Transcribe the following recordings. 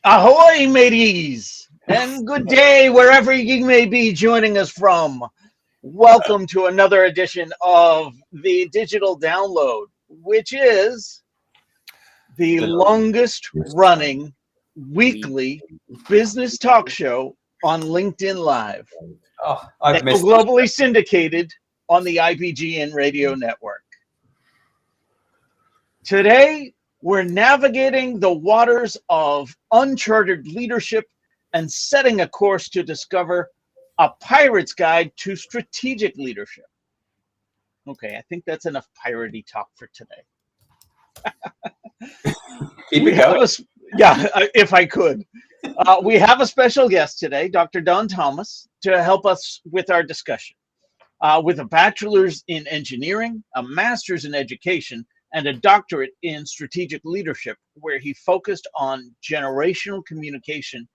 Ahoy, mateys, and good day wherever you may be joining us from. Welcome to another edition of the Digital Download, which is the longest running weekly business talk show on LinkedIn Live. Oh, I've missed globally syndicated on the IPGN radio network. Today, we're navigating the waters of uncharted leadership and setting a course to discover a pirate's guide to strategic leadership. Okay, I think that's enough piratey talk for today. Keep it going. If I could. We have a special guest today, Dr. Don Thomas, to help us with our discussion. With a bachelor's in engineering, a master's in education, and a doctorate in strategic leadership, where he focused on generational communication,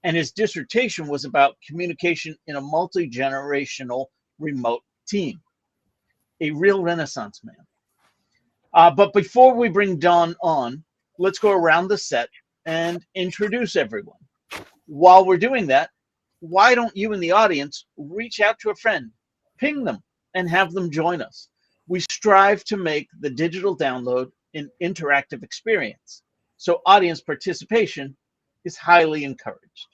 and his dissertation was about communication in a multi-generational remote team. A real Renaissance man. But before we bring Don on, let's go around the set and introduce everyone. While we're doing that, why don't you in the audience reach out to a friend, ping them, and have them join us? We strive to make the digital download an interactive experience, so audience participation is highly encouraged.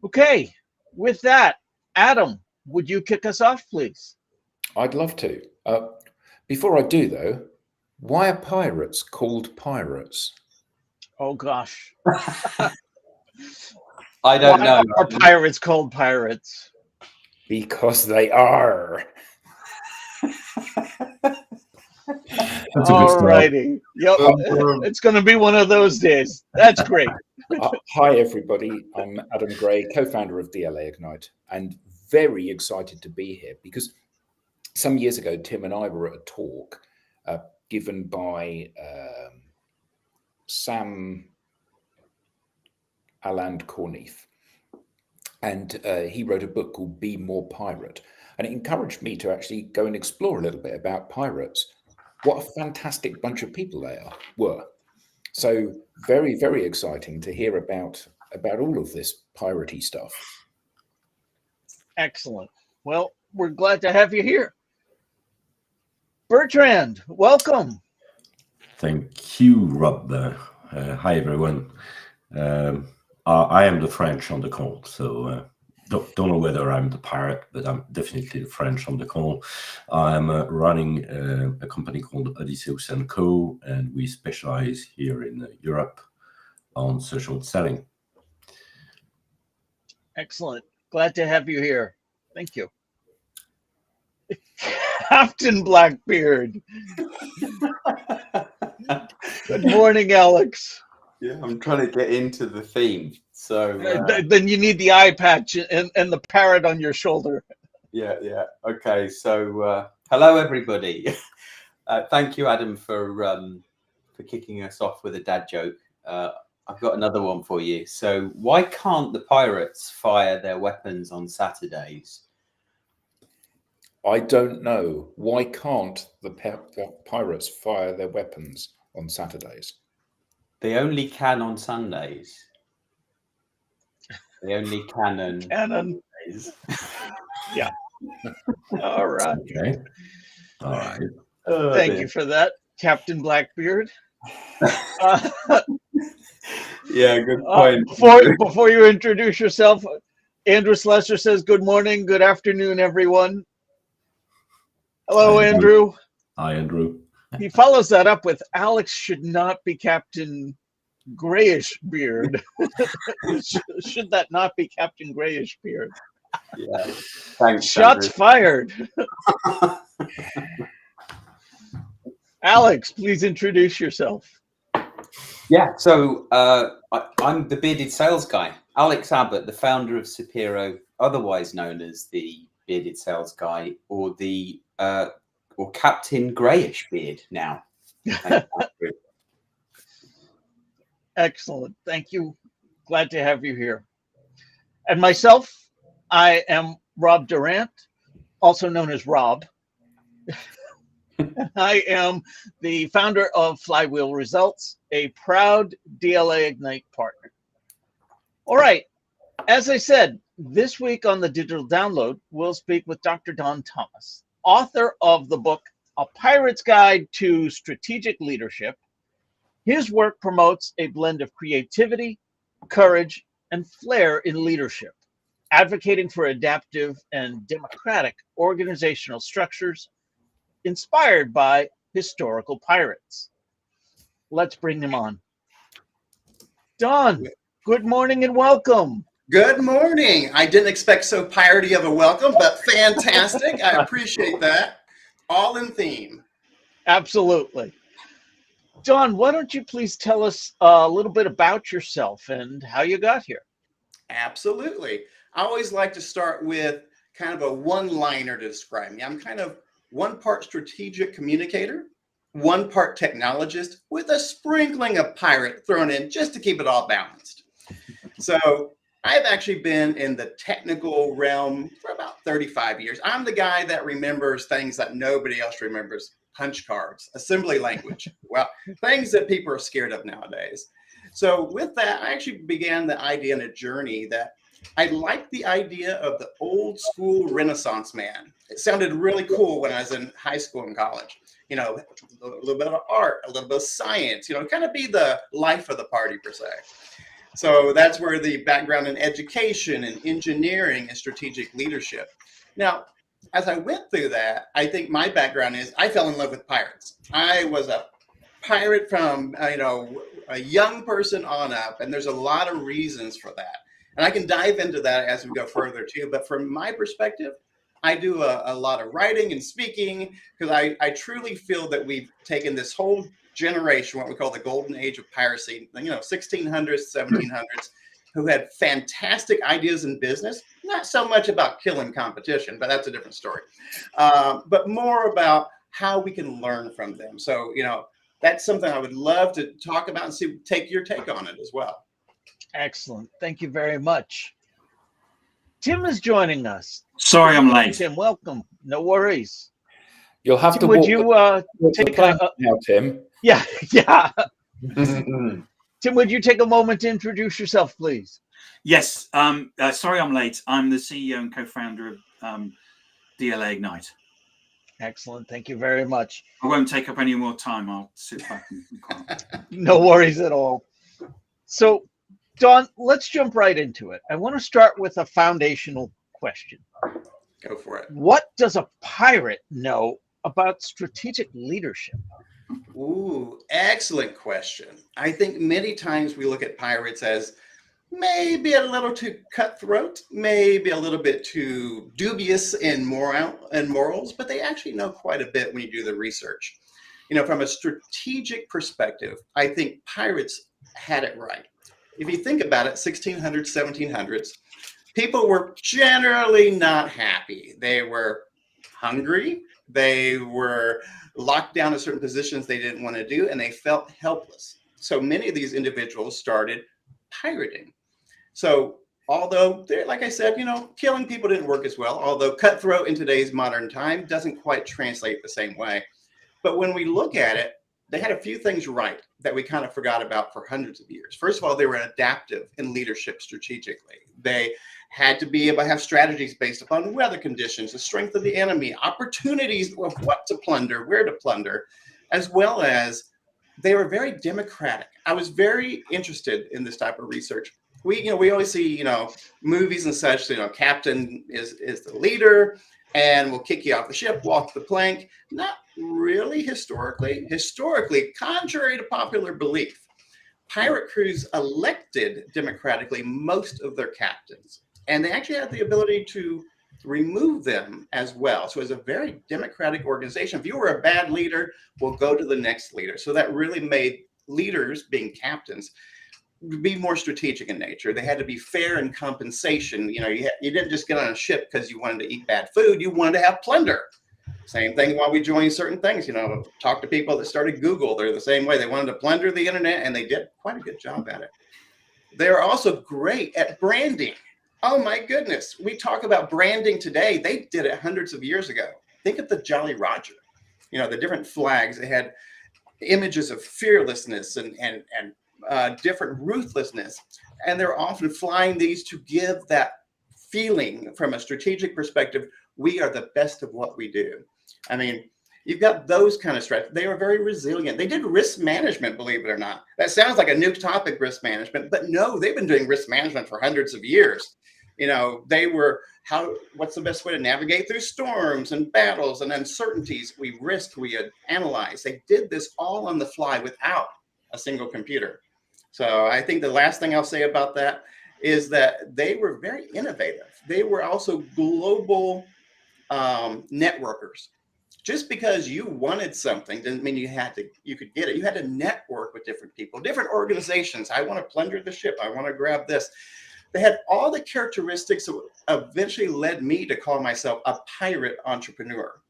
Okay, with that, Adam, would you kick us off, please? I'd love to. Before I do, though, why are pirates called pirates? Oh, gosh. I don't know. Why are pirates called pirates? Because they are. All righty. Yep. It's going to be one of those days. That's great. Hi, everybody. I'm Adam Gray, co-founder of DLA Ignite, and very excited to be here because some years ago, Tim and I were at a talk given by Sam Aland-Corneith, and he wrote a book called Be More Pirate, and it encouraged me to actually go and explore a little bit about pirates. What a fantastic bunch of people they were. So very, very exciting to hear about all of this piratey stuff. Excellent. Well, we're glad to have you here. Bertrand, welcome. Thank you, Rob. Hi, everyone. I am the French on the call, so don't know whether I'm the pirate, but I'm definitely the French on the call. I'm running a company called Odysseus & Co., and we specialize here in Europe on social selling. Excellent. Glad to have you here. Thank you. Captain Blackbeard. Good morning, Alex. Yeah, I'm trying to get into the theme. So then you need the eye patch and the parrot on your shoulder. Yeah. Okay. So hello, everybody. Thank you, Adam, for kicking us off with a dad joke. I've got another one for you. So why can't the pirates fire their weapons on Saturdays? I don't know. Why can't the pirates fire their weapons on Saturdays? They only can on Sundays. They only can on Sundays. Yeah. All right. Okay. All right. Thank you for that, Captain Blackbeard. Yeah, good point. Before you introduce yourself, Andrew Slessor says, good morning, good afternoon, everyone. Hello, Andrew. Hi, Andrew. He follows that up with, Alex should not be Captain Grayish Beard. Should that not be Captain Grayish Beard? Yeah. Thanks. Shots Andrew. fired. Alex, please introduce yourself. Yeah, so I'm the bearded sales guy, Alex Abbott, the founder of Sapiro, otherwise known as the bearded sales guy, or the or Captain Grayish Beard now. Excellent. Thank you. Glad to have you here. And myself, I am Rob Durant, also known as Rob. I am the founder of Flywheel Results, a proud DLA Ignite partner. All right. As I said, this week on the Digital Download, we'll speak with Dr. Don Thomas, author of the book, A Pirate's Guide to Strategic Leadership. His work promotes a blend of creativity, courage, and flair in leadership, advocating for adaptive and democratic organizational structures inspired by historical pirates. Let's bring them on. Don, good morning and welcome. Good morning. I didn't expect so piratey of a welcome, but fantastic. I appreciate that. All in theme. Absolutely. Don, why don't you please tell us a little bit about yourself and how you got here? Absolutely. I always like to start with kind of a one-liner to describe me. I'm kind of one part strategic communicator, one part technologist with a sprinkling of pirate thrown in just to keep it all balanced. So I've actually been in the technical realm for about 35 years. I'm the guy that remembers things that nobody else remembers. Punch cards, assembly language, well, things that people are scared of nowadays. So with that, I actually began the idea and a journey that I liked the idea of the old school Renaissance man. It sounded really cool when I was in high school and college. You know, a little bit of art, a little bit of science, you know, kind of be the life of the party per se. So that's where the background in education and engineering and strategic leadership. Now, as I went through that, I think my background is I fell in love with pirates. I was a pirate from, a young person on up, and there's a lot of reasons for that. And I can dive into that as we go further too. But from my perspective, I do a lot of writing and speaking because I truly feel that we've taken this whole generation, what we call the golden age of piracy, 1600s, 1700s, who had fantastic ideas in business, not so much about killing competition, but that's a different story, but more about how we can learn from them. So, that's something I would love to talk about and take your take on it as well. Excellent. Thank you very much. Tim is joining us. Sorry, I'm late. Tim, welcome. No worries. You'll have to Would walk you the take plank now, Tim. Yeah. Tim, would you take a moment to introduce yourself, please? Yes. Sorry, I'm late. I'm the CEO and co-founder of DLA Ignite. Excellent. Thank you very much. I won't take up any more time. I'll sit back and be quiet. No worries at all. So, Don, let's jump right into it. I want to start with a foundational question. Go for it. What does a pirate know about strategic leadership? Ooh, excellent question. I think many times we look at pirates as maybe a little too cutthroat, maybe a little bit too dubious in morals, but they actually know quite a bit when you do the research. From a strategic perspective, I think pirates had it right. If you think about it, 1600s, 1700s, people were generally not happy. They were hungry. They were locked down in certain positions they didn't want to do, and they felt helpless. So many of these individuals started pirating. So although, like I said, killing people didn't work as well, although cutthroat in today's modern time doesn't quite translate the same way. But when we look at it, they had a few things right that we kind of forgot about for hundreds of years. First of all, they were adaptive in leadership strategically. They had to be able to have strategies based upon weather conditions, the strength of the enemy, opportunities of what to plunder, where to plunder, as well as they were very democratic. I was very interested in this type of research. We always see, movies and such, captain is the leader and will kick you off the ship, walk the plank. Not really historically. Historically, contrary to popular belief, pirate crews elected democratically most of their captains. And they actually had the ability to remove them as well. So it's a very democratic organization. If you were a bad leader, we'll go to the next leader. So that really made leaders, being captains, be more strategic in nature. They had to be fair in compensation. You didn't just get on a ship because you wanted to eat bad food. You wanted to have plunder. Same thing while we joined certain things. Talk to people that started Google. They're the same way. They wanted to plunder the internet, and they did quite a good job at it. They're also great at branding. Oh my goodness. We talk about branding today. They did it hundreds of years ago. Think of the Jolly Roger. The different flags. They had images of fearlessness and different ruthlessness. And they're often flying these to give that feeling from a strategic perspective, we are the best of what we do. I mean, you've got those kind of strategies. They are very resilient. They did risk management, believe it or not. That sounds like a new topic, risk management, but no, they've been doing risk management for hundreds of years. You know, they were, what's the best way to navigate through storms and battles and uncertainties? We risked, we had analyzed. They did this all on the fly without a single computer. So I think the last thing I'll say about that is that they were very innovative. They were also global networkers. Just because you wanted something didn't mean you could get it. You had to network with different people, different organizations. I want to plunder the ship. I want to grab this. They had all the characteristics that eventually led me to call myself a pirate entrepreneur.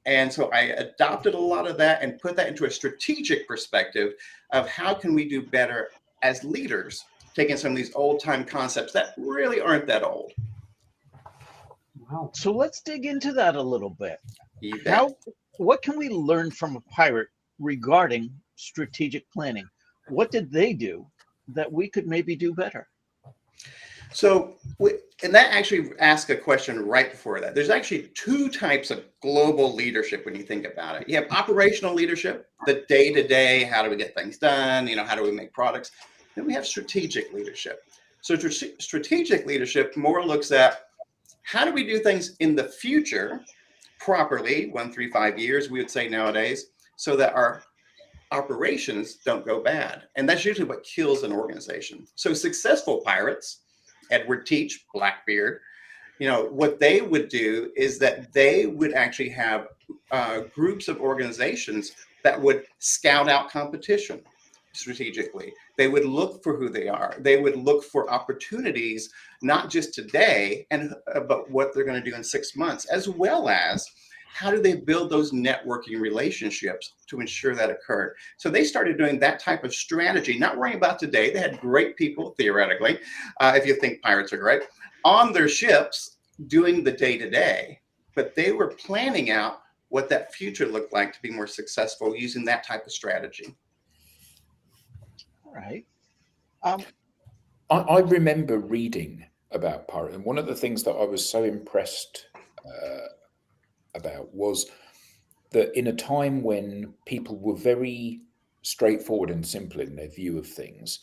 And so I adopted a lot of that and put that into a strategic perspective of how can we do better as leaders, taking some of these old time concepts that really aren't that old. Wow. So let's dig into that a little bit. You bet. What can we learn from a pirate regarding strategic planning? What did they do that we could maybe do better? So, and that actually asks a question right before that. There's actually two types of global leadership when you think about it. You have operational leadership, the day-to-day, how do we get things done? You know, how do we make products? Then we have strategic leadership. So strategic leadership more looks at how do we do things in the future properly, 1, 3, 5 years, we would say nowadays, so that our operations don't go bad. And that's usually what kills an organization. So successful pirates, Edward Teach, Blackbeard, you know, what they would do is that they would actually have groups of organizations that would scout out competition strategically. They would look for who they are. They would look for opportunities, not just today, but what they're going to do in 6 months, as well as how do they build those networking relationships to ensure that occurred. So they started doing that type of strategy, not worrying about today. They had great people, theoretically, if you think pirates are great, on their ships doing the day-to-day, but they were planning out what that future looked like to be more successful using that type of strategy. All right. I remember reading about pirate, and one of the things that I was so impressed about was that in a time when people were very straightforward and simple in their view of things,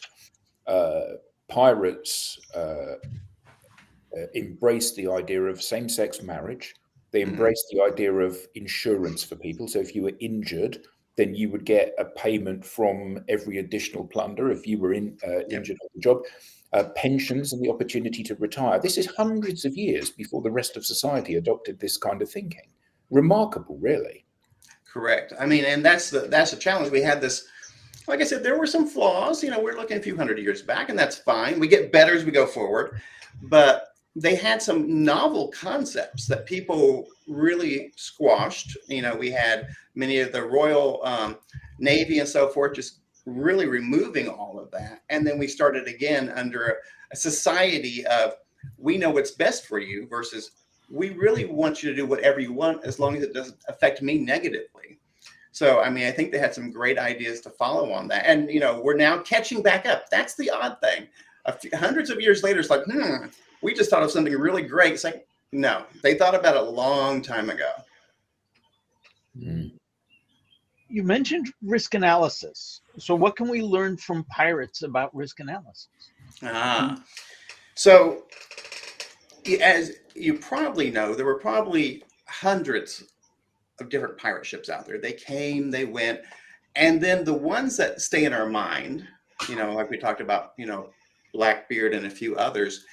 pirates embraced the idea of same-sex marriage. They embraced the idea of insurance for people. So if you were injured, then you would get a payment from every additional plunder if you were injured on the job. Pensions and the opportunity to retire. This is hundreds of years before the rest of society adopted this kind of thinking. Remarkable, really. Correct. I mean, and that's the challenge. We had this, like I said, there were some flaws. You know, we're looking a few hundred years back, and that's fine. We get better as we go forward. But they had some novel concepts that people really squashed. You know, we had many of the Royal Navy and so forth just really removing all of that. And then we started again under a society of we know what's best for you versus we really want you to do whatever you want as long as it doesn't affect me negatively. So, I mean, I think they had some great ideas to follow on that. And, you know, we're now catching back up. That's the odd thing. Hundreds of years later, it's like, we just thought of something really great. It's like, no, they thought about it a long time ago. You mentioned risk analysis. So what can we learn from pirates about risk analysis? So as you probably know, there were probably hundreds of different pirate ships out there. They came, they went, and then the ones that stay in our mind, you know, like we talked about, you know, Blackbeard and a few others,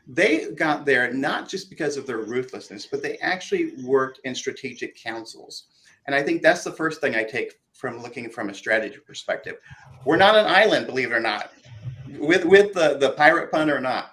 they got there not just because of their ruthlessness, but they actually worked in strategic councils. And I think that's the first thing I take from looking from a strategy perspective. We're not an island, believe it or not, with the pirate pun or not.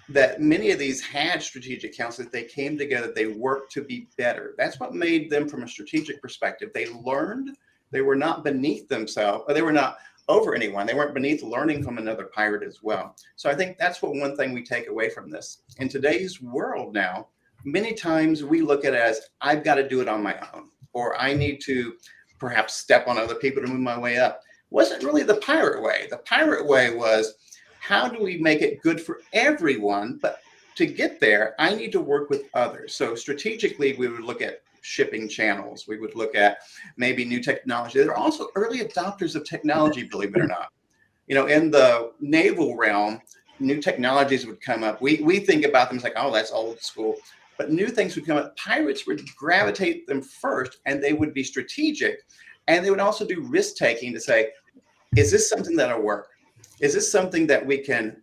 That many of these had strategic councils. They came together, they worked to be better. That's what made them from a strategic perspective. They learned, they were not beneath themselves, or they were not over anyone. They weren't beneath learning from another pirate as well. So I think that's what one thing we take away from this. In today's world now, many times we look at it as I've got to do it on my own, or I need to perhaps step on other people to move my way up. wasn't really the pirate way. The pirate way was, how do we make it good for everyone? But to get there, I need to work with others. So strategically, we would look at shipping channels. We would look at maybe new technology. There are also early adopters of technology, believe it or not. You know, in the naval realm, new technologies would come up. We think about them as like, oh, that's old school. But new things would come up. Pirates would gravitate them first, and they would be strategic. And they would also do risk taking to say, is this something that'll work? Is this something that we can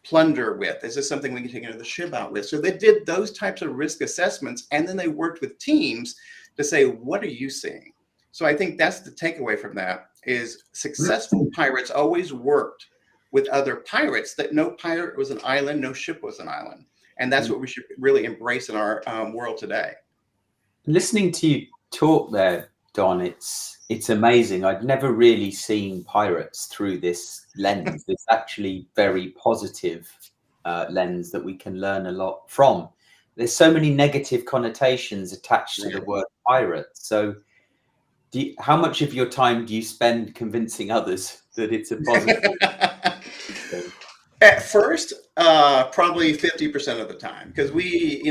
plunder with? Is this something we can take into the ship out with? So they did those types of risk assessments, and then they worked with teams to say, what are you seeing? So I think that's the takeaway from that, is successful pirates always worked with other pirates, that no pirate was an island, no ship was an island. And that's what we should really embrace in our world today. Listening to you talk there, Don, it's amazing. I'd never really seen pirates through this lens, this actually very positive lens that we can learn a lot from. There's so many negative connotations attached to the word pirate. So how much of your time do you spend convincing others that it's a positive? At first, probably 50% of the time, because we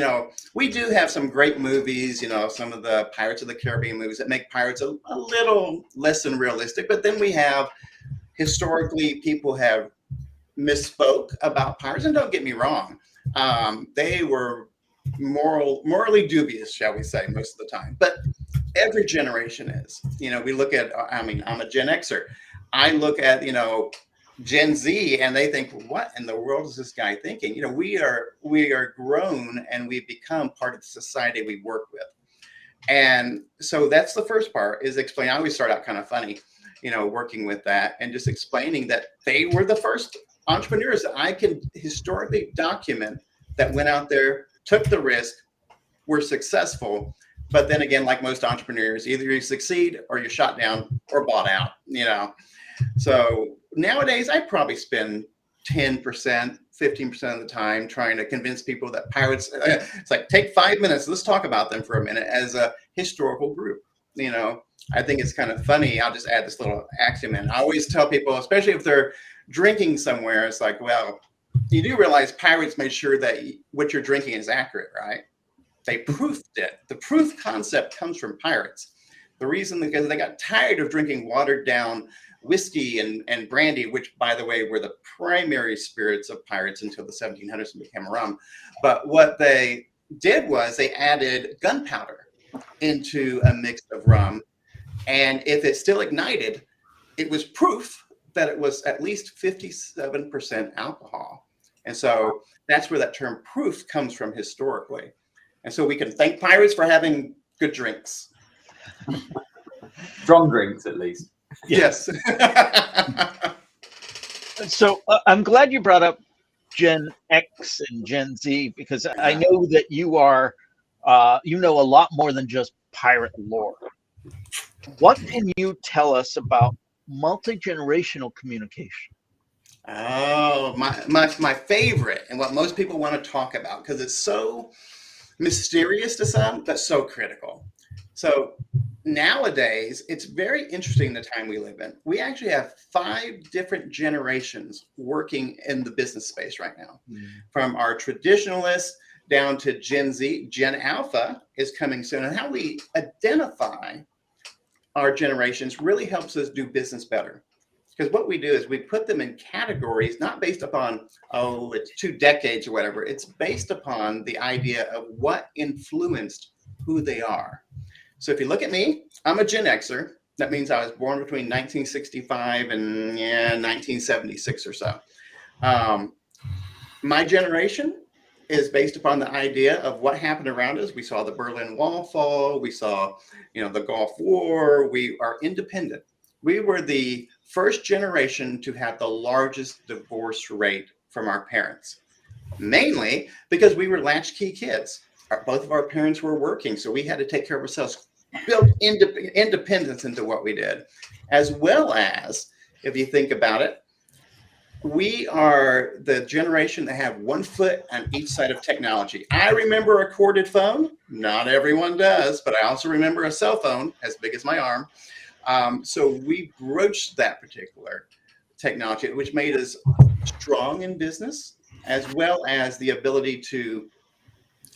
do have some great movies, some of the Pirates of the Caribbean movies that make pirates a little less than realistic. But then we have, historically, people have misspoke about pirates. And don't get me wrong, they were morally dubious, shall we say, most of the time. But every generation is. We look at, I'm a Gen Xer. I look at, Gen Z, and they think, what in the world is this guy thinking? We are grown, and we've become part of the society we work with. And so that's the first part, is explain. I always start out kind of funny, working with that and just explaining that they were the first entrepreneurs that I can historically document that went out there, took the risk, were successful. But then again, like most entrepreneurs, either you succeed or you're shot down or bought out, So nowadays, I probably spend 10%, 15% of the time trying to convince people that pirates, it's like, take 5 minutes, let's talk about them for a minute as a historical group. I think it's kind of funny. I'll just add this little axiom in. I always tell people, especially if they're drinking somewhere, it's like, well, you do realize pirates made sure that what you're drinking is accurate, right? They proofed it. The proof concept comes from pirates. The reason, because they got tired of drinking watered down whiskey and brandy, which, by the way, were the primary spirits of pirates until the 1700s and became rum. But what they did was they added gunpowder into a mix of rum. And if it still ignited, it was proof that it was at least 57% alcohol. And so that's where that term proof comes from historically. And so we can thank pirates for having good drinks. Strong drinks, at least. Yes. So I'm glad you brought up Gen X and Gen Z, because I know that you are, a lot more than just pirate lore. What can you tell us about multi-generational communication? Oh, my favorite, and what most people want to talk about, because it's so mysterious to some, but so critical. So nowadays, it's very interesting the time we live in. We actually have 5 different generations working in the business space right now, from our traditionalists down to Gen Z. Gen Alpha is coming soon. And how we identify our generations really helps us do business better. Because what we do is we put them in categories, not based upon, it's 2 decades or whatever. It's based upon the idea of what influenced who they are. So if you look at me, I'm a Gen Xer. That means I was born between 1965 and 1976 or so. My generation is based upon the idea of what happened around us. We saw the Berlin Wall fall. We saw, the Gulf War. We are independent. We were the first generation to have the largest divorce rate from our parents, mainly because we were latchkey kids. Both of our parents were working, so we had to take care of ourselves, build independence into what we did, as well as, if you think about it, we are the generation that have 1 foot on each side of technology. I remember a corded phone. Not everyone does, but I also remember a cell phone as big as my arm. So we broached that particular technology, which made us strong in business, as well as the ability to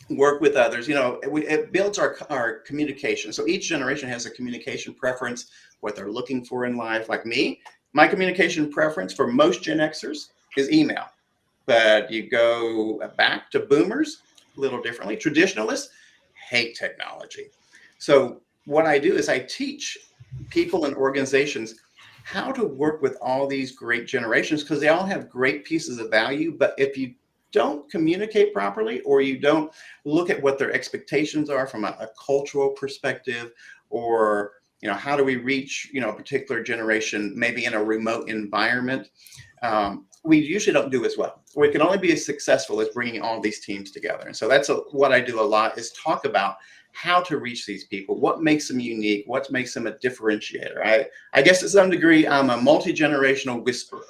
work with others. It builds our communication. So each generation has a communication preference, what they're looking for in life. Like me, my communication preference for most Gen Xers is email. But you go back to boomers, a little differently. Traditionalists hate technology. So what I do is I teach people and organizations how to work with all these great generations, because they all have great pieces of value. But if you don't communicate properly, or you don't look at what their expectations are from a cultural perspective, or how do we reach a particular generation maybe in a remote environment, we usually don't do as well. We can only be as successful as bringing all these teams together. And so that's what I do a lot, is talk about how to reach these people, what makes them unique, what makes them a differentiator. I guess to some degree, I'm a multi-generational whisperer.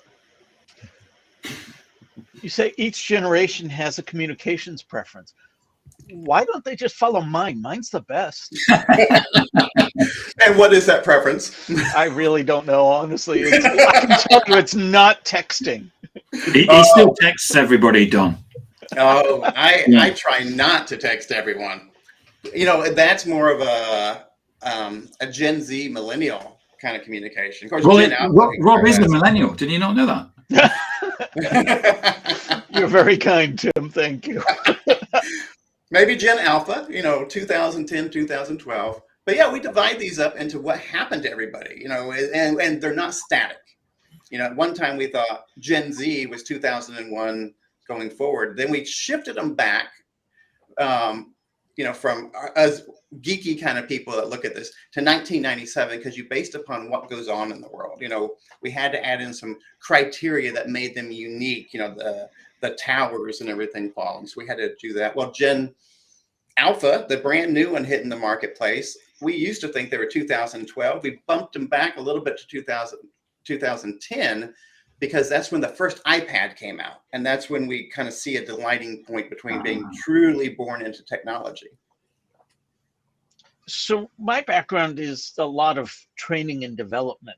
You say each generation has a communications preference. Why don't they just follow mine? Mine's the best. And what is that preference? I really don't know, honestly. I can tell you it's not texting. He still texts everybody, Don. Oh, I try not to text everyone. That's more of a Gen Z millennial kind of communication. Of course, Rob is a millennial. Did you not know that? You're very kind, Tim. Thank you. Maybe Gen Alpha, 2010, 2012. But yeah, we divide these up into what happened to everybody, and they're not static. At one time we thought Gen Z was 2001 going forward. Then we shifted them back, from us geeky kind of people that look at this to 1997, because you based upon what goes on in the world. We had to add in some criteria that made them unique, the towers and everything falling. So we had to do that. Well, Gen Alpha, the brand new one hitting the marketplace, we used to think they were 2012. We bumped them back a little bit to 2010, because that's when the first iPad came out. And that's when we kind of see a delighting point between being truly born into technology. So my background is a lot of training and development.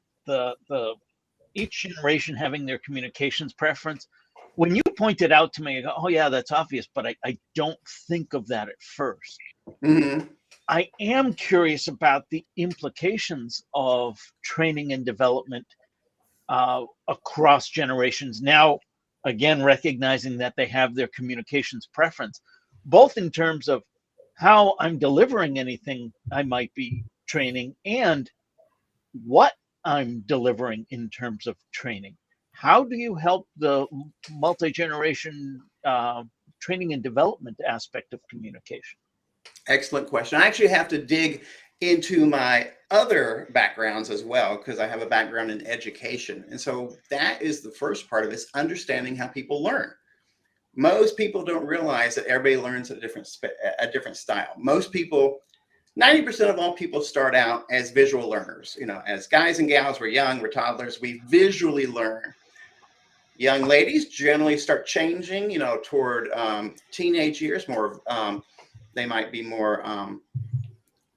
Each generation having their communications preference. When you pointed out to me, I go, oh yeah, that's obvious, but I don't think of that at first. Mm-hmm. I am curious about the implications of training and development across generations. Now, again, recognizing that they have their communications preference, both in terms of how I'm delivering anything I might be training and what I'm delivering in terms of training. How do you help the multi-generation training and development aspect of communication? Excellent question. I actually have to dig into my other backgrounds as well, because I have a background in education. And so that is the first part of this, understanding how people learn. Most people don't realize that everybody learns at a different style. Most people, 90% of all people start out as visual learners. As guys and gals, we're young, we're toddlers, we visually learn. Young ladies generally start changing, toward teenage years, more they might be more,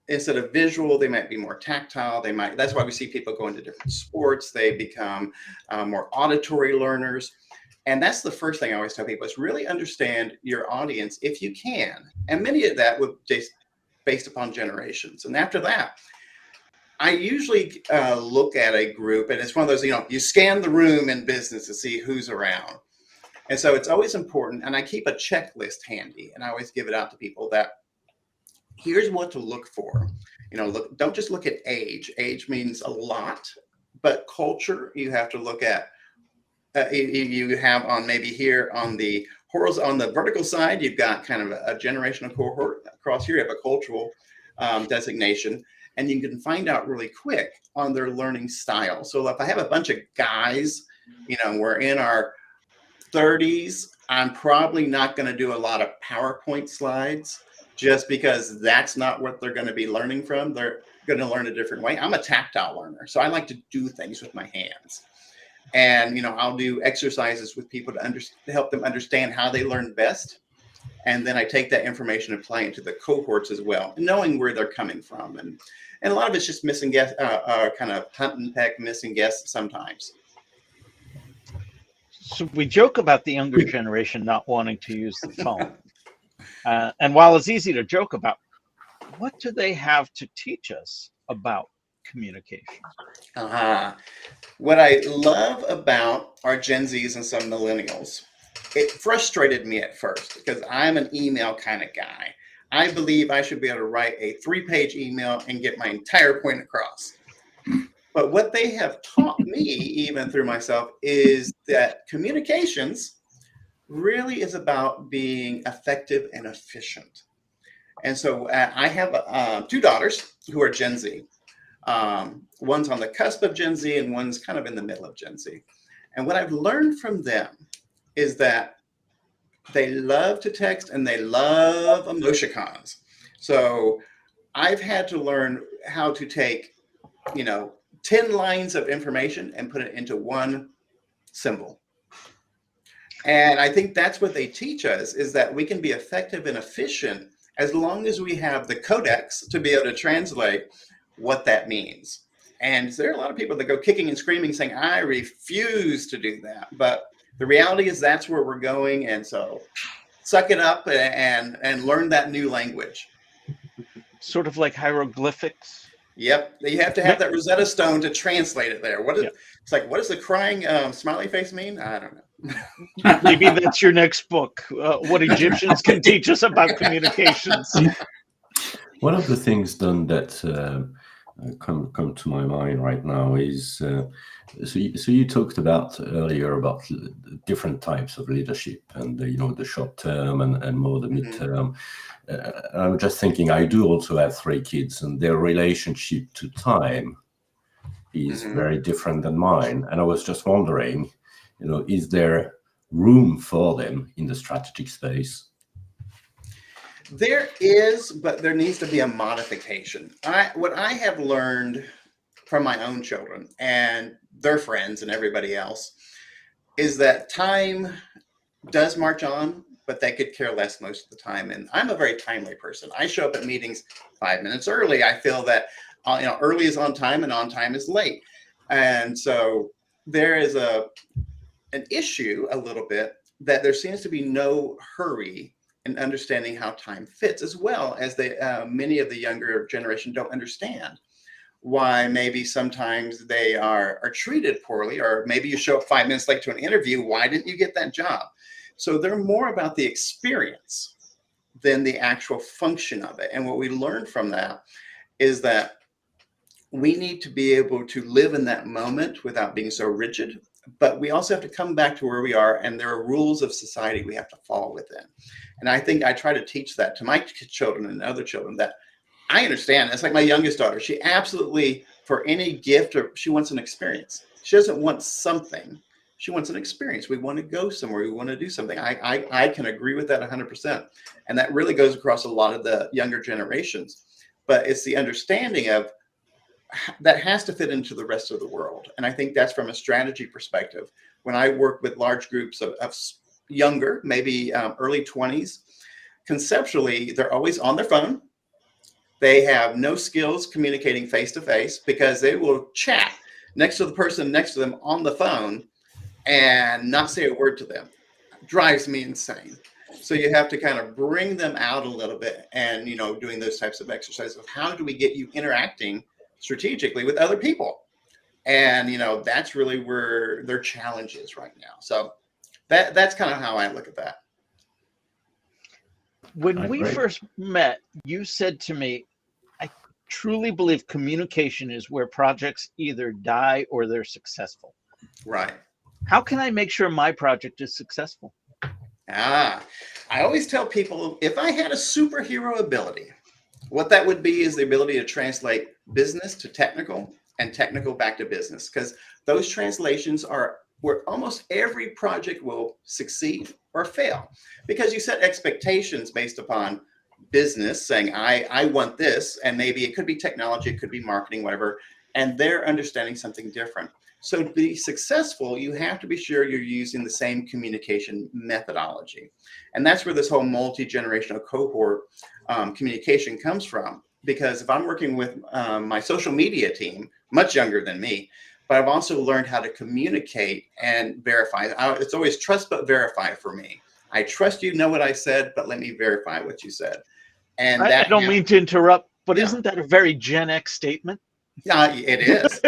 instead of visual, they might be more tactile. That's why we see people go into different sports. They become more auditory learners. And that's the first thing I always tell people, is really understand your audience if you can. And many of that would just based upon generations. And after that, I usually look at a group, and it's one of those, you scan the room in business to see who's around. And so it's always important, and I keep a checklist handy, and I always give it out to people, that here's what to look for. Don't just look at age. Age means a lot, but culture, you have to look at. You have on maybe here on the vertical side, you've got kind of a generational cohort. Across here, you have a cultural designation, and you can find out really quick on their learning style. So if I have a bunch of guys, we're in our 30s, I'm probably not going to do a lot of PowerPoint slides, just because that's not what they're going to be learning from. They're going to learn a different way. I'm a tactile learner, so I like to do things with my hands. And, I'll do exercises with people to help them understand how they learn best. And then I take that information and apply it to the cohorts as well, knowing where they're coming from. And a lot of it's just missing guess, kind of hunt and peck, missing guess sometimes. So we joke about the younger generation not wanting to use the phone. And while it's easy to joke about, what do they have to teach us about communication? What I love about our Gen Zs and some millennials, it frustrated me at first because I'm an email kind of guy. I believe I should be able to write a 3-page email and get my entire point across. But what they have taught me, even through myself, is that communications really is about being effective and efficient. And so I have 2 daughters who are Gen Z. One's on the cusp of Gen Z and one's kind of in the middle of Gen Z. And what I've learned from them is that they love to text and they love emoticons. So I've had to learn how to take, 10 lines of information and put it into one symbol. And I think that's what they teach us, is that we can be effective and efficient as long as we have the codex to be able to translate what that means. And there are a lot of people that go kicking and screaming saying, I refuse to do that. But the reality is that's where we're going. And so suck it up and learn that new language. Sort of like hieroglyphics. Yep. You have to have that Rosetta Stone to translate it there. It's like, what does the crying smiley face mean? I don't know. Maybe that's your next book. What Egyptians can teach us about communications. One of the things done that come to my mind right now is so you talked about earlier about different types of leadership and the short term and more the midterm. I'm just thinking, I do also have 3 kids, and their relationship to time is very different than mine. And I was just wondering, is there room for them in the strategic space? There is, but there needs to be a modification. What I have learned from my own children and their friends and everybody else is that time does march on, but they could care less most of the time. And I'm a very timely person. I show up at meetings 5 minutes early. I feel that early is on time and on time is late. And so there is an issue a little bit that there seems to be no hurry in understanding how time fits, as well as many of the younger generation don't understand why maybe sometimes they are treated poorly, or maybe you show up 5 minutes late to an interview. Why didn't you get that job? So they're more about the experience than the actual function of it. And what we learned from that is that we need to be able to live in that moment without being so rigid, but we also have to come back to where we are, and there are rules of society we have to fall within. And I think I try to teach that to my children and other children, that I understand. It's like my youngest daughter. She absolutely, for any gift, or she wants an experience. She doesn't want something. She wants an experience. We want to go somewhere. We want to do something. I can agree with that 100%. And that really goes across a lot of the younger generations. But it's the understanding of that has to fit into the rest of the world. And I think that's from a strategy perspective. When I work with large groups of younger, maybe early 20s, conceptually, they're always on their phone. They have no skills communicating face to face, because they will chat next to the person next to them on the phone and not say a word to them. It drives me insane. So you have to kind of bring them out a little bit and, doing those types of exercises of how do we get you interacting strategically with other people? And, that's really where their challenge is right now. So that's kind of how I look at that. When we first met, you said to me, I truly believe communication is where projects either die or they're successful. Right. How can I make sure my project is successful? I always tell people, if I had a superhero ability, what that would be is the ability to translate business to technical and technical back to business, because those translations are where almost every project will succeed or fail, because you set expectations based upon business saying, I want this, and maybe it could be technology, it could be marketing, whatever, and they're understanding something different. So to be successful, you have to be sure you're using the same communication methodology. And that's where this whole multi-generational cohort communication comes from. Because if I'm working with my social media team, much younger than me, but I've also learned how to communicate and verify. It's always trust but verify for me. I trust you know what I said, but let me verify what you said. And I don't mean to interrupt, but Yeah. isn't that a very Gen X statement? Yeah, it is.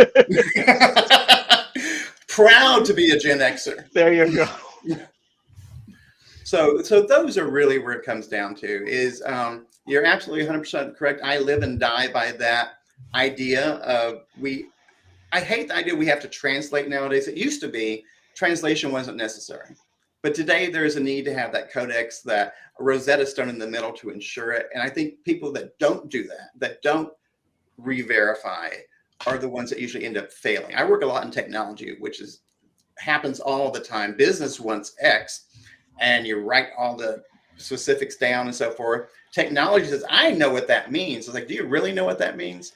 Proud to be a Gen Xer. There you go. So those are really where it comes down to is you're absolutely 100% correct. I live and die by that idea of I hate the idea we have to translate nowadays. It used to be translation wasn't necessary. But today there's a need to have that codex, that Rosetta Stone in the middle to ensure it. And I think people that don't do that don't re-verify, are the ones that usually end up failing. I work a lot in technology, which happens all the time. Business wants X, and you write all the specifics down and so forth. Technology says, I know what that means. It's like, do you really know what that means?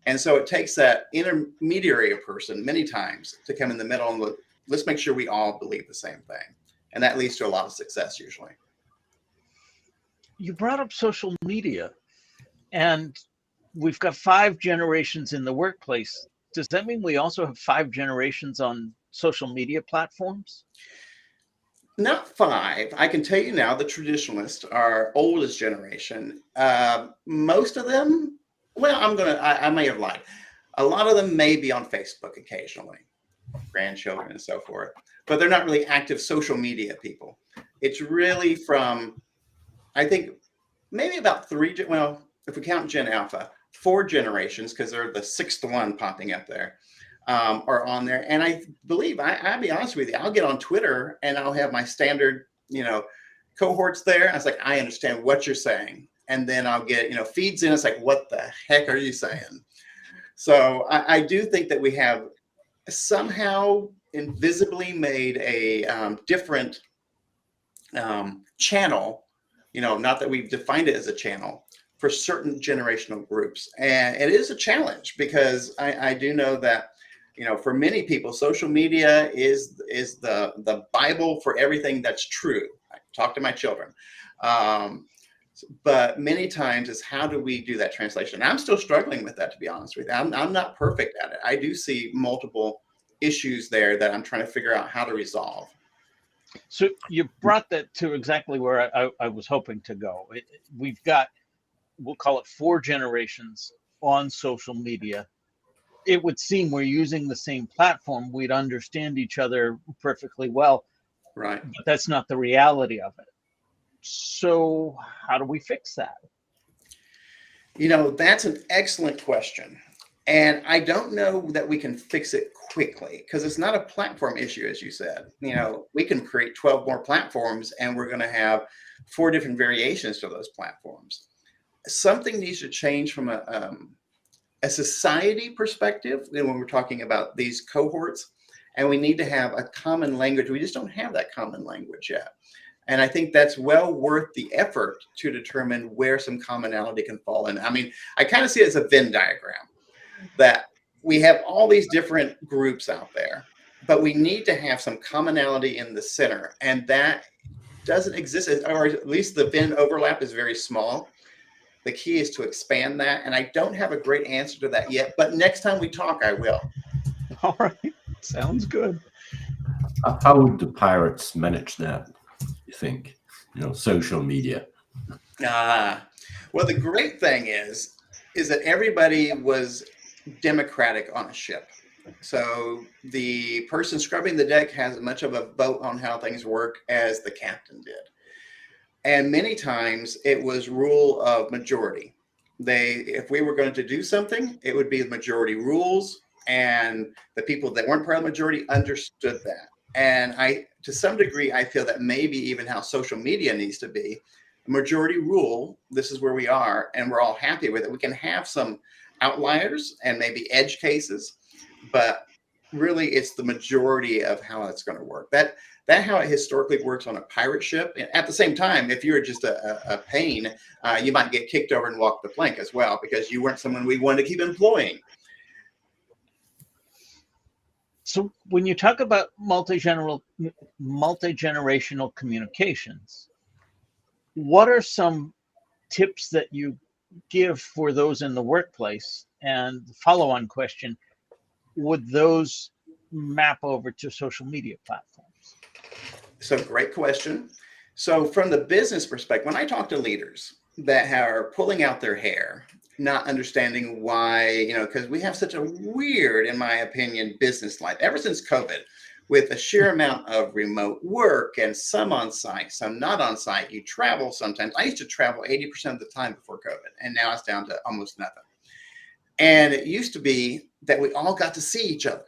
And so it takes that intermediary person many times to come in the middle and look, let's make sure we all believe the same thing. And that leads to a lot of success usually. You brought up social media, and we've got 5 generations in the workplace. Does that mean we also have 5 generations on social media platforms? Not 5. I can tell you now, the traditionalists, our oldest generation, most of them, well, I may have lied. A lot of them may be on Facebook occasionally, grandchildren and so forth, but they're not really active social media people. It's really from, I think, maybe about 3, well, if we count Gen Alpha, 4 generations, because they're the 6th one popping up there, are on there. And I believe, I'll be honest with you, I'll get on Twitter and I'll have my standard, cohorts there. I was like, I understand what you're saying. And then I'll get, feeds in. It's like, what the heck are you saying? So I do think that we have somehow invisibly made a different channel, not that we've defined it as a channel, for certain generational groups. And it is a challenge because I do know that, for many people, social media is the Bible for everything that's true. I talk to my children. But many times is how do we do that translation? And I'm still struggling with that, to be honest with you. I'm not perfect at it. I do see multiple issues there that I'm trying to figure out how to resolve. So you brought that to exactly where I was hoping to go. We've got, we'll call it 4 generations on social media. It would seem we're using the same platform. We'd understand each other perfectly well. Right. But that's not the reality of it. So how do we fix that? That's an excellent question. And I don't know that we can fix it quickly because it's not a platform issue, as you said. We can create 12 more platforms and we're going to have 4 different variations to those platforms. Something needs to change from a society perspective when we're talking about these cohorts, and we need to have a common language. We just don't have that common language yet. And I think that's well worth the effort to determine where some commonality can fall in. I mean, I kind of see it as a Venn diagram that we have all these different groups out there, but we need to have some commonality in the center. And that doesn't exist, or at least the Venn overlap is very small. The key is to expand that. And I don't have a great answer to that yet, but next time we talk, I will. All right. Sounds good. How would the pirates manage that, you think? Social media. Well, the great thing is that everybody was democratic on a ship. So the person scrubbing the deck has as much of a vote on how things work as the captain did. And many times it was rule of majority. If we were going to do something, it would be the majority rules, and the people that weren't part of the majority understood that. And to some degree, I feel that maybe even how social media needs to be, majority rule, this is where we are, and we're all happy with it. We can have some outliers and maybe edge cases, but really it's the majority of how it's going to work. That how it historically works on a pirate ship. And at the same time, if you're just a pain, you might get kicked over and walk the plank as well, because you weren't someone we wanted to keep employing. So when you talk about multi-generational communications, what are some tips that you give for those in the workplace? And the follow-on question, would those map over to social media platforms? So great question. So from the business perspective, when I talk to leaders that are pulling out their hair, not understanding why, because we have such a weird, in my opinion, business life ever since COVID, with the sheer amount of remote work and some on site, some not on site. You travel sometimes. I used to travel 80% of the time before COVID, and now it's down to almost nothing. And it used to be that we all got to see each other.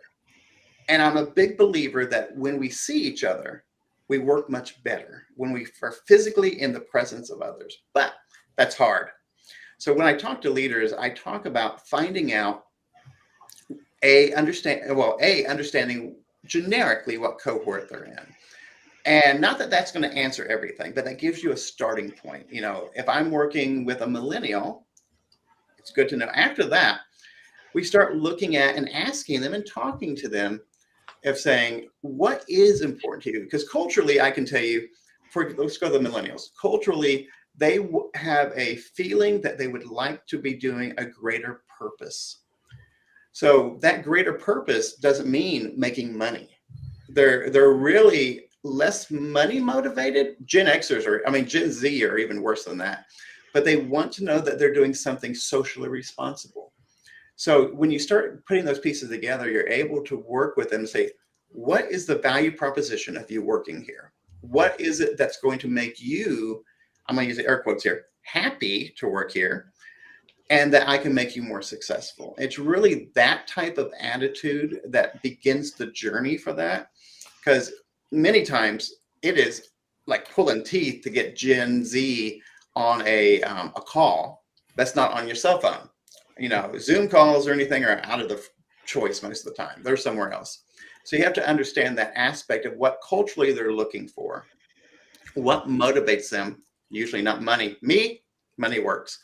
And I'm a big believer that when we see each other, we work much better when we are physically in the presence of others. But that's hard. So when I talk to leaders, I talk about finding out understanding generically what cohort they're in. And not that that's going to answer everything, but that gives you a starting point. If I'm working with a millennial, it's good to know. After that, we start looking at and asking them and talking to them of saying, what is important to you? Because culturally, I can tell you, let's go to the millennials. Culturally, they have a feeling that they would like to be doing a greater purpose. So that greater purpose doesn't mean making money. They're really less money motivated. Gen Z are even worse than that. But they want to know that they're doing something socially responsible. So when you start putting those pieces together, you're able to work with them and say, what is the value proposition of you working here? What is it that's going to make you, I'm going to use the air quotes here, happy to work here, and that I can make you more successful? It's really that type of attitude that begins the journey for that. Because many times it is like pulling teeth to get Gen Z on a call that's not on your cell phone. Zoom calls or anything are out of the choice most of the time. They're somewhere else. So you have to understand that aspect of what culturally they're looking for, what motivates them. Usually not money. Money works.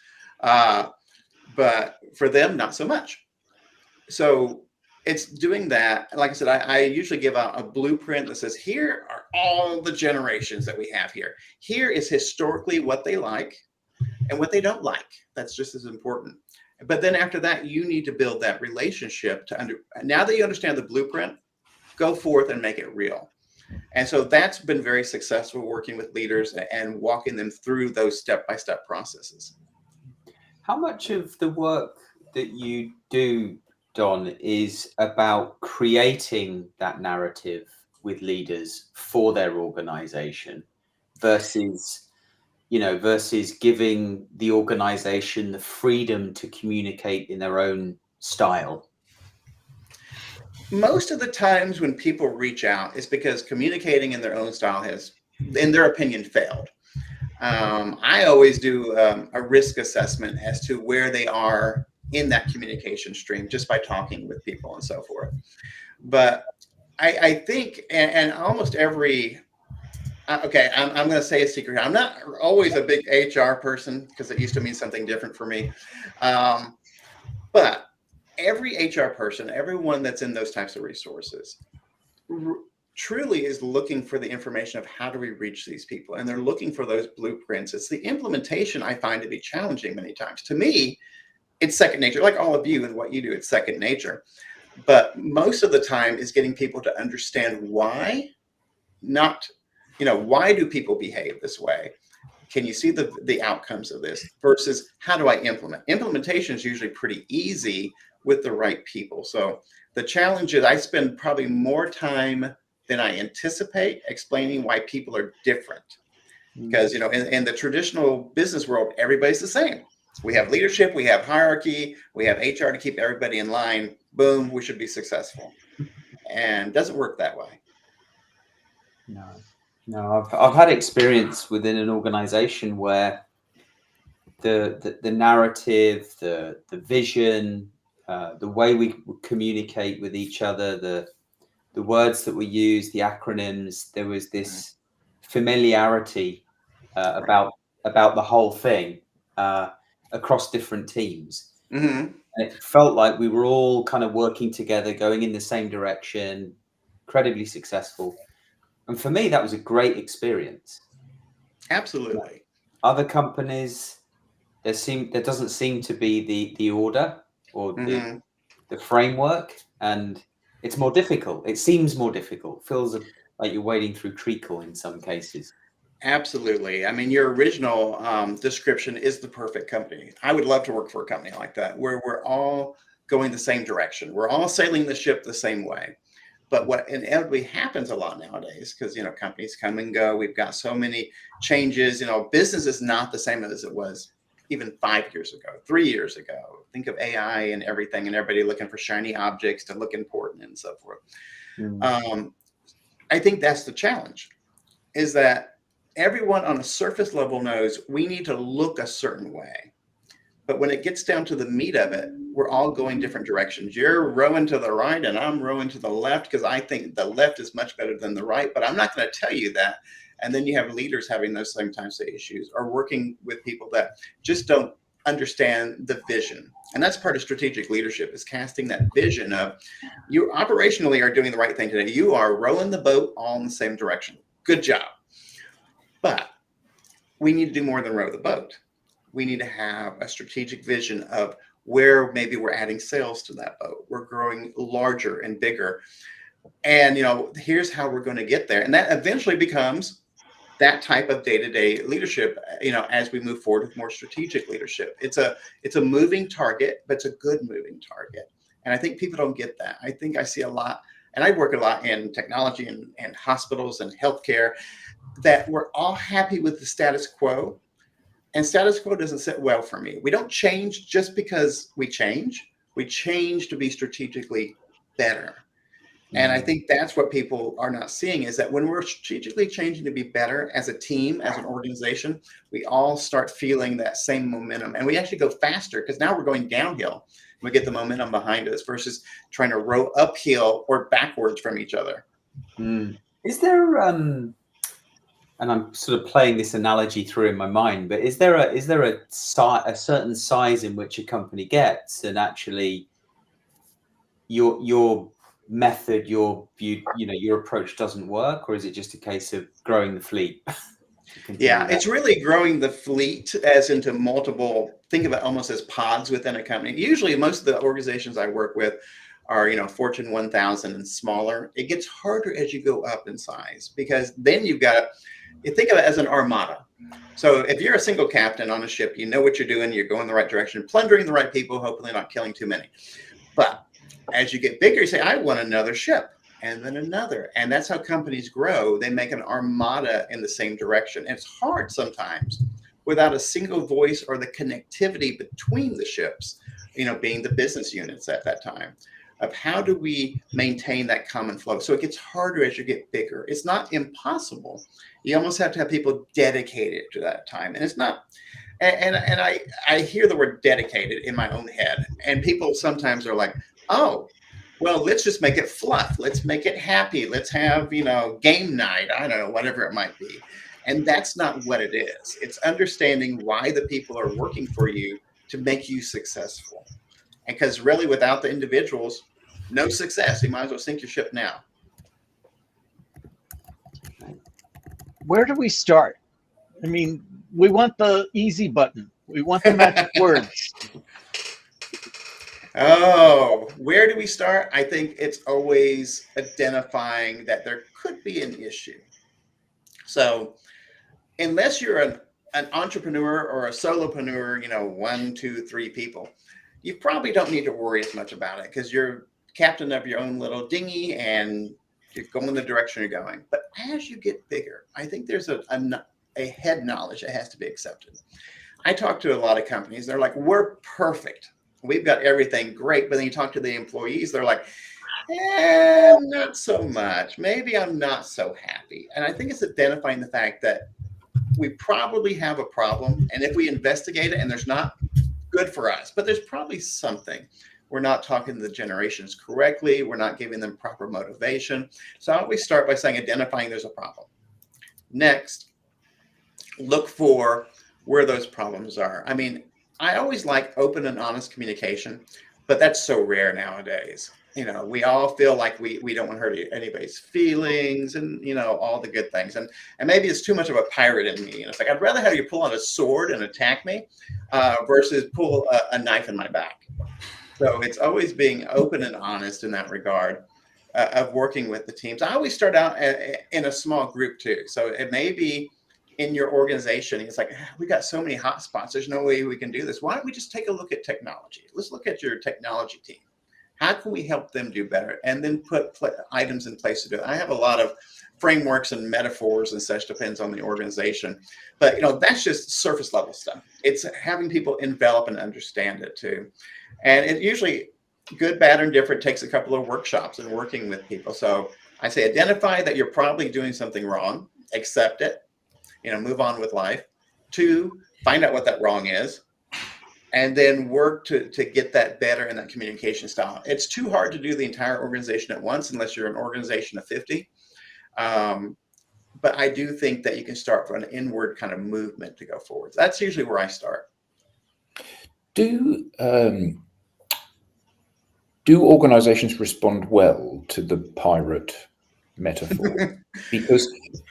But for them, not so much. So it's doing that. Like I said, I usually give out a blueprint that says, here are all the generations that we have here. Here is historically what they like and what they don't like. That's just as important. But then after that, you need to build that relationship now that you understand the blueprint, go forth and make it real. And so that's been very successful working with leaders and walking them through those step-by-step processes. How much of the work that you do, Don, is about creating that narrative with leaders for their organization versus giving the organization the freedom to communicate in their own style? Most of the times when people reach out, it's because communicating in their own style has, in their opinion, failed. I always do a risk assessment as to where they are in that communication stream just by talking with people and so forth. But I think, and almost every, I'm going to say a secret. I'm not always a big HR person because it used to mean something different for me. But every HR person, everyone that's in those types of resources, truly is looking for the information of how do we reach these people, and they're looking for those blueprints. It's the implementation I find to be challenging many times. To me, it's second nature. Like all of you and what you do, it's second nature. But most of the time is getting people to understand why, why do people behave this way? Can you see the outcomes of this versus how do I implement? Implementation is usually pretty easy with the right people. So the challenge is I spend probably more time than I anticipate explaining why people are different. Because, in the traditional business world, everybody's the same. We have leadership, we have hierarchy, we have HR to keep everybody in line. Boom, we should be successful. And it doesn't work that way. No, I've had experience within an organization where the narrative, the vision, the way we communicate with each other, the words that we use, the acronyms, there was this familiarity about the whole thing across different teams. Mm-hmm. And it felt like we were all kind of working together, going in the same direction, incredibly successful. And for me, that was a great experience. Absolutely. Other companies, there doesn't seem to be the order or the framework, and it's more difficult. It seems more difficult. Feels like you're wading through treacle in some cases. Absolutely. I mean, your original description is the perfect company. I would love to work for a company like that, where we're all going the same direction. We're all sailing the ship the same way. But what inevitably happens a lot nowadays, because, you know, companies come and go. We've got so many changes. You know, business is not the same as it was even 5 years ago, 3 years ago. Think of AI and everything, and everybody looking for shiny objects to look important and so forth. I think that's the challenge, is that everyone on a surface level knows we need to look a certain way. But when it gets down to the meat of it, we're all going different directions. You're rowing to the right and I'm rowing to the left because I think the left is much better than the right, but I'm not going to tell you that. And then you have leaders having those same types of issues, or working with people that just don't understand the vision. And that's part of strategic leadership, is casting that vision of, you operationally are doing the right thing today. You are rowing the boat all in the same direction. Good job. But we need to do more than row the boat. We need to have a strategic vision of where maybe we're adding sales to that boat. We're growing larger and bigger. And, you know, here's how we're going to get there. And that eventually becomes that type of day-to-day leadership, you know, as we move forward with more strategic leadership. It's a moving target, but it's a good moving target. And I think people don't get that. I think I see a lot, and I work a lot in technology and hospitals and healthcare, that we're all happy with the status quo. And status quo doesn't sit well for me. We don't change just because we change. We change to be strategically better. And I think that's what people are not seeing, is that when we're strategically changing to be better as a team, as an organization, we all start feeling that same momentum. And we actually go faster because now we're going downhill. We get the momentum behind us versus trying to row uphill or backwards from each other. Is there, and I'm sort of playing this analogy through in my mind, but is there a certain size in which a company gets, and actually your method, your approach doesn't work, or is it just a case of growing the fleet? Yeah, it's really growing the fleet as into multiple, think of it almost as pods within a company. Usually most of the organizations I work with are, you know, Fortune 1000 and smaller. It gets harder as you go up in size, because then you think of it as an armada. So if you're a single captain on a ship, you know what you're doing, you're going the right direction, plundering the right people, hopefully not killing too many. But as you get bigger, you say, I want another ship, and then another. And that's how companies grow. They make an armada in the same direction. And it's hard sometimes without a single voice or the connectivity between the ships, you know, being the business units at that time, of how do we maintain that common flow. So it gets harder as you get bigger. It's not impossible. You almost have to have people dedicated to that time. And it's not, and I hear the word dedicated in my own head. And people sometimes are like, oh, well, let's just make it fluff. Let's make it happy. Let's have, you know, game night. I don't know, whatever it might be. And that's not what it is. It's understanding why the people are working for you to make you successful. And because really, without the individuals, no success. You might as well sink your ship now. Where do we start? I mean, we want the easy button. We want the magic words. Oh, where do we start? I think it's always identifying that there could be an issue. So unless you're an entrepreneur or a solopreneur, you know, 1, 2, 3 people, you probably don't need to worry as much about it, because you're captain of your own little dinghy and you're going the direction you're going. But as you get bigger, I think there's a head knowledge that has to be accepted. I talk to a lot of companies. They're like, we're perfect. We've got everything great. But then you talk to the employees, they're like, not so much. Maybe I'm not so happy. And I think it's identifying the fact that we probably have a problem. And if we investigate it and there's not, good for us, but there's probably something. We're not talking to the generations correctly. We're not giving them proper motivation. So I always start by saying, identifying there's a problem. Next, look for where those problems are. I mean, I always like open and honest communication, but that's so rare nowadays. We all feel like we don't want to hurt anybody's feelings, and all the good things. And maybe it's too much of a pirate in me. It's like I'd rather have you pull out a sword and attack me versus pull a knife in my back. So it's always being open and honest in that regard of working with the teams. I always start out in a small group too. So it may be in your organization. It's like, we got so many hot spots. There's no way we can do this. Why don't we just take a look at technology? Let's look at your technology team. How can we help them do better? And then put items in place to do it. I have a lot of frameworks and metaphors and such, depends on the organization. But, that's just surface level stuff. It's having people envelop and understand it too. And it usually, good, bad, or indifferent, takes a couple of workshops and working with people. So I say, identify that you're probably doing something wrong, accept it, move on with life. 2, find out what that wrong is, and then work to get that better in that communication style. It's too hard to do the entire organization at once unless you're an organization of 50. But I do think that you can start from an inward kind of movement to go forward. That's usually where I start. Do organizations respond well to the pirate metaphor?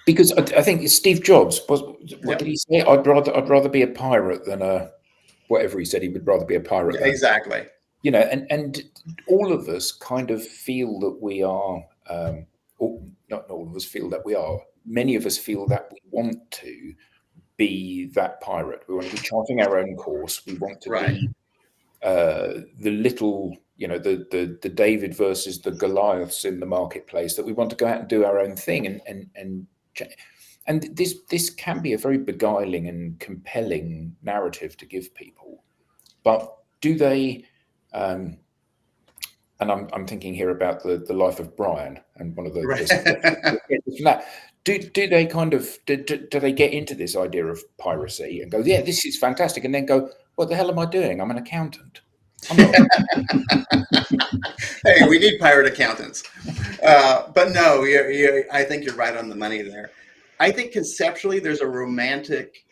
because I think it's Steve Jobs. What did he say? I'd rather be a pirate than a whatever he said. He would rather be a pirate. Exactly. And all of us kind of feel that we are. Not all of us feel that we are. Many of us feel that we want to be that pirate. We want to be charting our own course. We want to be the little, the David versus the Goliaths in the marketplace, that we want to go out and do our own thing. And this can be a very beguiling and compelling narrative to give people. But do they, and I'm thinking here about the life of Brian and one of the do they kind of do they get into this idea of piracy and go, yeah, this is fantastic, and then go, what the hell am I doing? I'm an accountant. Hey, we need pirate accountants. But no, I think you're right on the money there. I think conceptually there's a romantic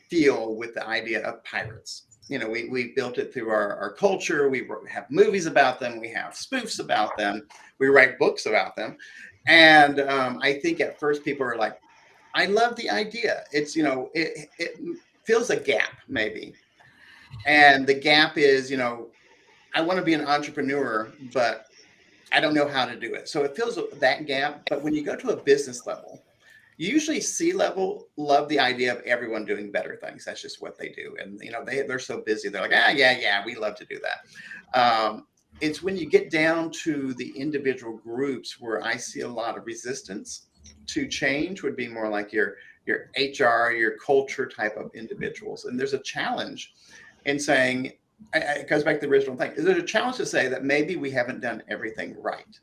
feel with the idea of pirates. We built it through our culture. We have movies about them. We have spoofs about them. We write books about them. And I think at first people are like, I love the idea. It's, it fills a gap maybe. And the gap is, I want to be an entrepreneur, but I don't know how to do it. So it fills that gap. But when you go to a business level, usually C-level love the idea of everyone doing better things. That's just what they do. And, they're so busy. They're like, yeah, we love to do that. It's when you get down to the individual groups where I see a lot of resistance to change. Would be more like your HR, your culture type of individuals. And there's a challenge in saying, it goes back to the original thing. Is there a challenge to say that maybe we haven't done everything right?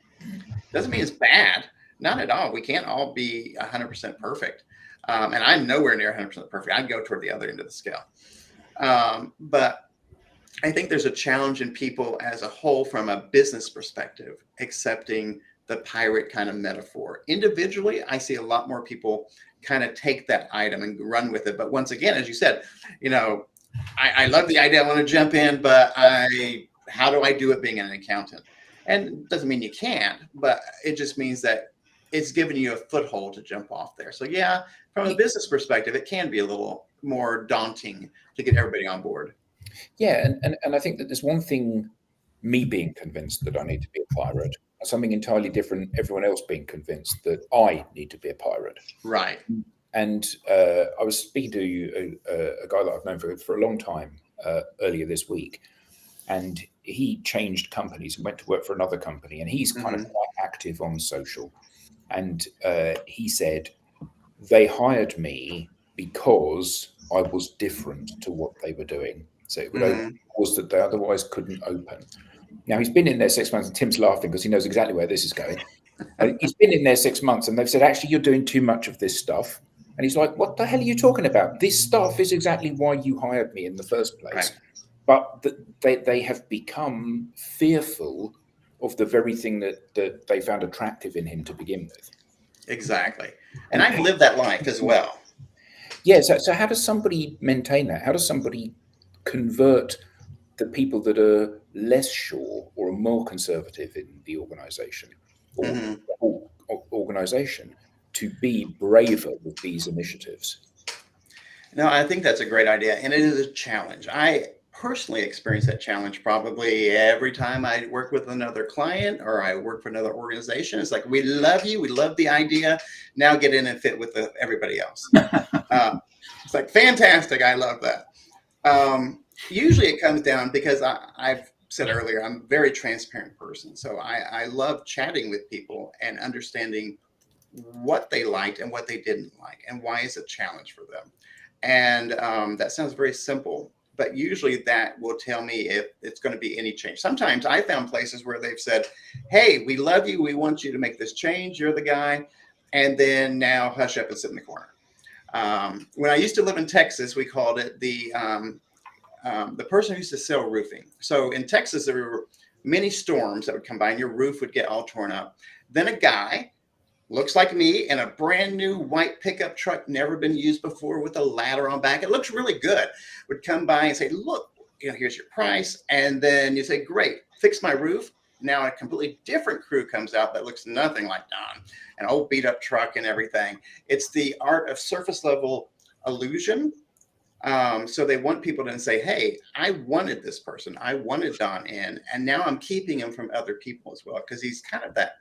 Doesn't mean it's bad. Not at all. We can't all be 100% perfect. And I'm nowhere near 100% perfect. I'd go toward the other end of the scale. But I think there's a challenge in people as a whole from a business perspective, accepting the pirate kind of metaphor. Individually, I see a lot more people kind of take that item and run with it. But once again, as you said, I love the idea. I want to jump in, but how do I do it being an accountant? And it doesn't mean you can't, but it just means that it's giving you a foothold to jump off there. So yeah, from a business perspective, it can be a little more daunting to get everybody on board. Yeah, and I think that there's one thing, me being convinced that I need to be a pirate, and something entirely different, everyone else being convinced that I need to be a pirate. Right. And I was speaking to a guy that I've known for a long time earlier this week, and he changed companies and went to work for another company, and he's kind of quite active on social. And he said, they hired me because I was different to what they were doing. So it would open doors that they otherwise couldn't open. Now, he's been in there 6 months, and Tim's laughing because he knows exactly where this is going. He's been in there 6 months, and they've said, actually, you're doing too much of this stuff. And he's like, what the hell are you talking about? This stuff is exactly why you hired me in the first place. Right. But they have become fearful of the very thing that they found attractive in him to begin with. Exactly. And I've lived that life as well. Yeah. So how does somebody maintain that? How does somebody convert the people that are less sure or are more conservative in the organization or organization to be braver with these initiatives? No, I think that's a great idea. And it is a challenge. I personally experience that challenge probably every time I work with another client or I work for another organization. It's like, we love you. We love the idea. Now get in and fit with everybody else. It's like, fantastic. I love that. Usually it comes down because I've said earlier, I'm a very transparent person. So I love chatting with people and understanding what they liked and what they didn't like and why it's a challenge for them. And that sounds very simple, but usually that will tell me if it's going to be any change. Sometimes I found places where they've said, hey, we love you. We want you to make this change. You're the guy. And then now hush up and sit in the corner. When I used to live in Texas, we called it the person who used to sell roofing. So in Texas, there were many storms that would come by and your roof would get all torn up. Then a guy looks like me in a brand new white pickup truck, never been used before, with a ladder on back. It looks really good. Would come by and say, look, here's your price. And then you say, great, fix my roof. Now a completely different crew comes out that looks nothing like Don, an old beat up truck and everything. It's the art of surface level illusion. So they want people to say, hey, I wanted this person. I wanted Don in, and now I'm keeping him from other people as well, because he's kind of that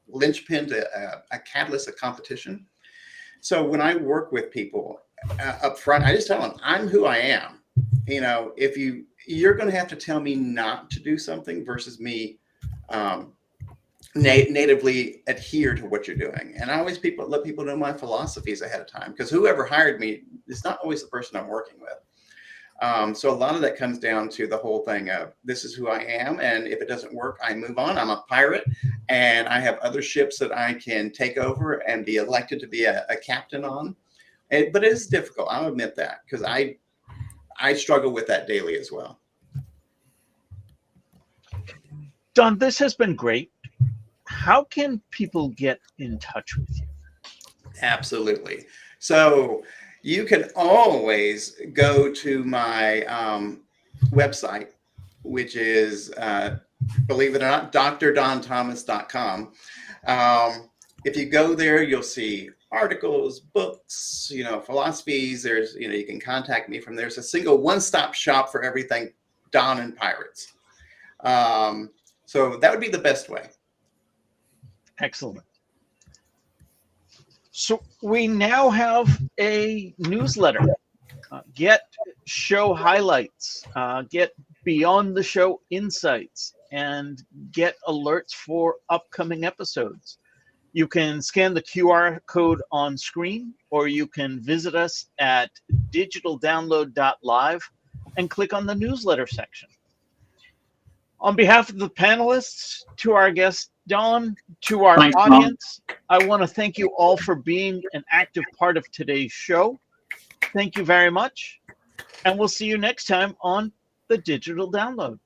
linchpin to a catalyst of competition. So when I work with people up front, I just tell them, I'm who I am. If you're going to have to tell me not to do something versus me natively adhere to what you're doing. And I always let people know my philosophies ahead of time, because whoever hired me is not always the person I'm working with. So a lot of that comes down to the whole thing of, this is who I am. And if it doesn't work, I move on. I'm a pirate and I have other ships that I can take over and be elected to be a captain on. But it is difficult. I'll admit that, because I struggle with that daily as well. Don, this has been great. How can people get in touch with you? Absolutely. So you can always go to my website, which is, believe it or not, drdonthomas.com. If you go there, you'll see articles, books, philosophies. There's, you can contact me from there. It's a single one-stop shop for everything Don and Pirates. So that would be the best way. Excellent. So we now have a newsletter. Get show highlights, get beyond the show insights, and get alerts for upcoming episodes. You can scan the QR code on screen, or you can visit us at digitaldownload.live and click on the newsletter section. On behalf of the panelists, to our guest Don, to our audience, I want to thank you all for being an active part of today's show. Thank you very much, and we'll see you next time on the Digital Download.